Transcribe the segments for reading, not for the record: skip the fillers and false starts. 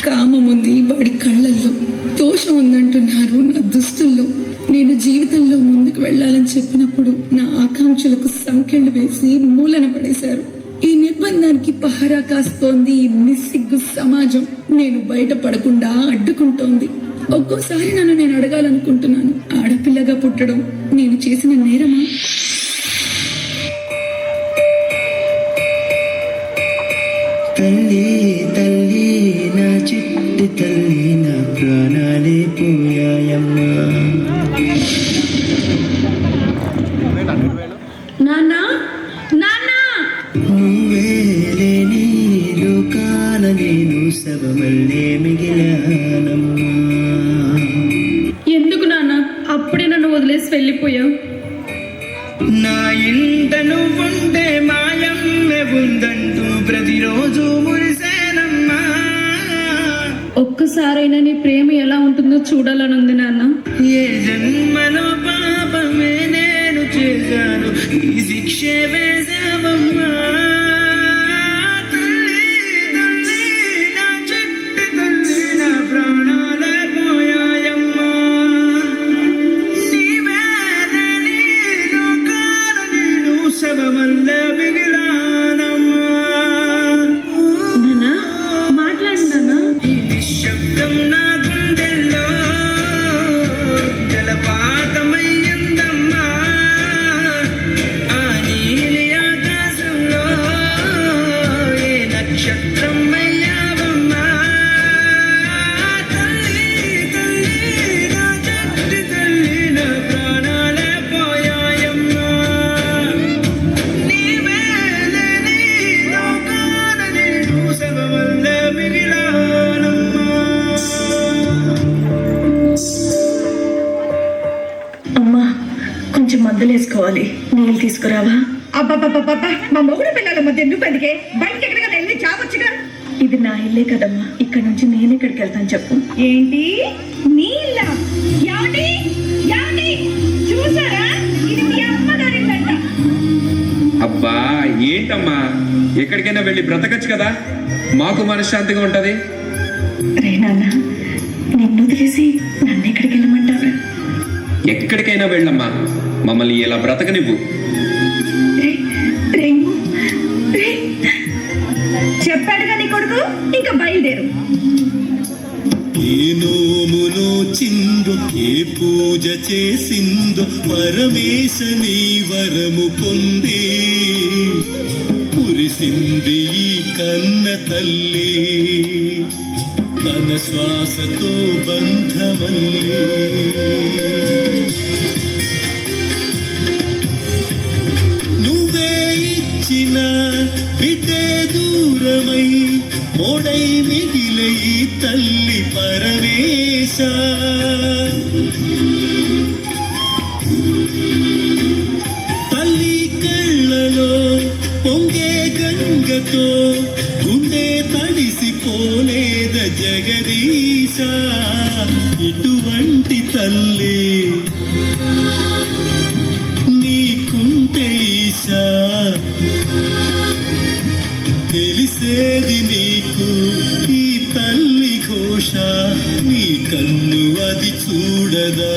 కామం ఉంది వాడి కళ్ళల్లో, దోషం ఉందంటున్నారు నా దుస్తుల్లో. నేను జీవితంలో ముందుకు వెళ్ళాలని చెప్పినప్పుడు నా ఆకాంక్షలకు సంకెళ్ళు వేసి మూలన పడేశారు. ఈ నిర్బంధానికి పహరా కాస్తోంది ఈ నిస్సిగ్గు సమాజం. నేను బయట పడకుండా అడ్డుకుంటోంది. ఒక్కోసారి నన్ను నేను అడగాలనుకుంటున్నాను, ఆడపిల్లగా పుట్టడం నేను చేసిన నేరమా? తల్లి తల్లి నా చిట్టి తల్లి, నా ప్రాణాలే పోయాయమ్మా. నాన్నా నాన్నా, నువ్వే లేని లోకాన నేను శవమల్లే మిగిలానమ్మా. ఎందుకు నాన్న అప్పుడే నన్ను వదిలేసి వెళ్ళిపోయావు? నా ఇంట నువ్వుంటే మాయమ్మె ఉందంటూ ప్రతిరోజు మురిసేనమ్మా. ఒక్కసారైనా నీ ప్రేమ ఎలా ఉంటుందో చూడాలనుంది నాన్న. ఏ జన్మలో పాపమే నేను చేశాను, ఈ శిక్షే వేశావమ్మా. తల్లి తల్లి నా చిట్టి తల్లి, నా ప్రాణాలే పోయాయమ్మా. నీవే లేని లోకాన నేను శవమల్లే మిగిలానమ్మా. నాన్న మాట్లాడు నాన్న. ఈ నిశ్శబ్దం నా గుండెల్లో జలపాతమయ్యిందమ్మా. ఆ నీలి ఆకాశంలో ఏ నక్షత్రం అయ్యావమ్మా. తల్లి తల్లి నా చిట్టి తల్లి, నా ప్రాణాలే పోయాయమ్మా. నీవే లేని లోకాన నేను శవమల్లే మిగిలానమ్మా. అమ్మా కొంచెం మందులేసుకోవాలి, నీళ్ళు తీసుకురావా? అబ్బాబ్బాబ్బా, మా మొగుడు పిల్లల మధ్య ఎందుకు అందుకే బయటకి ఎక్కడికైనా వెళ్ళి చావచ్చుగా. ఇది నా ఇల్లే కదమ్మా, ఇక్కడ నుంచి నేను ఎక్కడికి వెళ్తాను చెప్పు? ఏంటి నీళ్ళ? యాండి యాండి, చూసారా? ఇది మీ అమ్మగారిందంట. అబ్బా ఏంటమ్మా, ఎక్కడికైనా వెళ్ళి బ్రతకచ్చు కదా, మాకు మనశ్శాంతిగా ఉంటది. రే నాన్న, నిన్ను వదిలేసి నన్ను ఎక్కడికి వెళ్ళమంటావా? ఎక్కడికైనా వెళ్ళమ్మా, మమ్మల్ని ఇలా బ్రతకనివ్వు. రే రేము, రే. చెప్పాడుగా నీ కొడుకు, ఇంకా బయలుదేరు. ఏ నోమునో చిందో, ఏ పూజ చేసిందో, పరమేశని వరము పొంది కురిసింది ఈ కన్న తల్లి, తన శ్వాసతో బంధమల్లి. నువ్వే ఇచ్చిన బిడ్డే దూరమై మోడై మిగిలే ఈ తల్లి పరమేశ. తల్లి కళ్ళలో పొంగే గంగతో గుండె తడిసిపోలేద జగదీశ. ఇటువంటి తల్లి నీకుంటే ఈశా, తెలిసేది నీకు ఈ తల్లి ఘోష. నీ కన్ను అది చూడదా,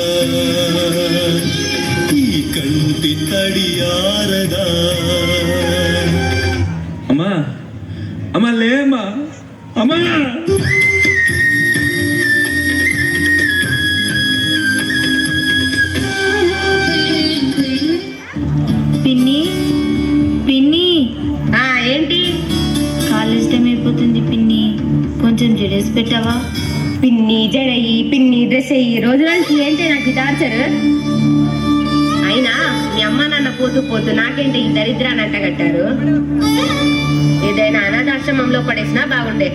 ఈ కంటి తడియారదా. అమ్మా అమ్మా లేమ్మా, అమ్మా. పిన్ని పిన్ని, ఏంటి? కాలేజ్ టైం అయిపోతుంది పిన్ని, కొంచెం జడేసి పెట్టావా? పిన్ని జడయి, పిన్ని డ్రెస్ అయ్యి, రోజులకి ఏంటి నాకు టార్చర్? అయినా మీ అమ్మ నాన్న పోతూ పోతూ నాకేంటి ఈ దరిద్రాన్ని అంటగట్టారు? ఏదైనా అనాథాశ్రమంలో పడేసినా బాగుండే.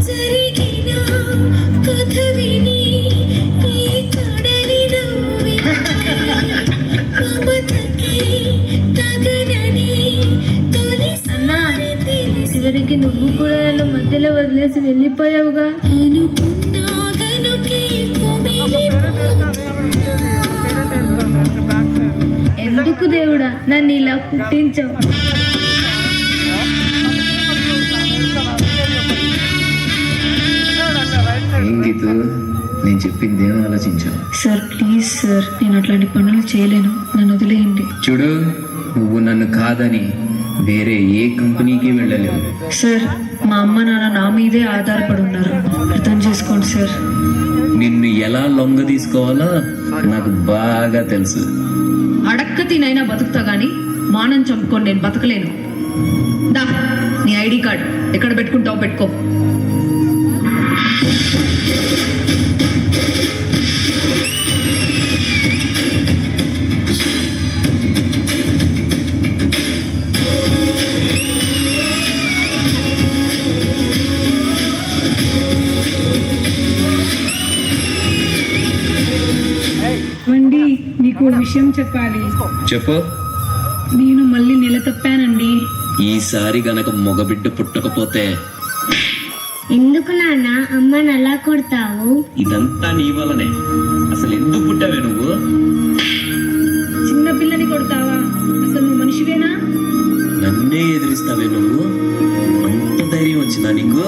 జరిగిన కథ విని చివరికి నువ్వు కూడా నన్ను మధ్యలో వదిలేసి వెళ్ళిపోయావుగా. ఎందుకు దేవుడా నన్ను ఇలా పుట్టించావు? ఏం గీతు, నేను చెప్పింది ఏం ఆలోచించావు? సార్ ప్లీజ్ సార్, నేను అట్లాంటి పనులు చేయలేను, నన్ను వదిలేయండి. చూడు, నువ్వు నన్ను కాదని వేరే ఏ కంపెనీకి వెళ్ళలేవు. సార్ మా అమ్మ నాన్న నా మీదే ఆధారపడి ఉన్నారు, అర్థం చేసుకోండి సార్. నిన్ను ఎలా లొంగ తీసుకోవాలో నాకు బాగా తెలుసు. అడక్క తినైనా బతుకుతా గానీ మానం చంపుకొని నేను బతకలేను. దా నీ ఐడి కార్డ్ ఎక్కడ పెట్టుకుంటావు పెట్టుకో. అండి మీకు విషయం చెప్పాలి. చెప్పు. నేను మళ్ళీ నెల తప్పానండి. ఈసారి గనక మగబిడ్డ పుట్టకపోతే ఎందుకు నాన్న అమ్మని అలా కొడతావు? ఇదంతా నీ వల్లనే. అసలు ఎందుకు పుట్టావే నువ్వు? చిన్న పిల్లని కొడతావా? అసలు నువ్వు మనిషివేనా? నన్నే ఎదిరిస్తావే నువ్వు? అంత ధైర్యం వచ్చిందా నీకు?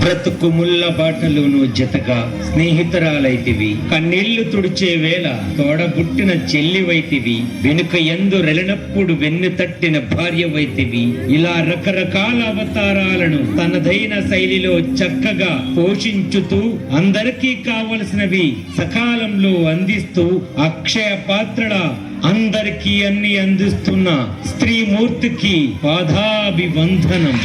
బ్రతుకు ముళ్ళ బాటలోను జతగా స్నేహితురాలైతివి, కన్నీళ్లు తుడిచే వేళ తోడబుట్టిన చెల్లివైతివి, వెనుక ఎందు రెలినప్పుడు వెన్ను తట్టిన భార్యవైతివి. ఇలా రకరకాల అవతారాలను తనదైన శైలిలో చక్కగా పోషించుతూ అందరికీ కావలసినవి సకాలంలో అందిస్తూ అక్షయ పాత్రల అందరికీ అన్ని అందిస్తున్న స్త్రీమూర్తికి పాదాభివందనం.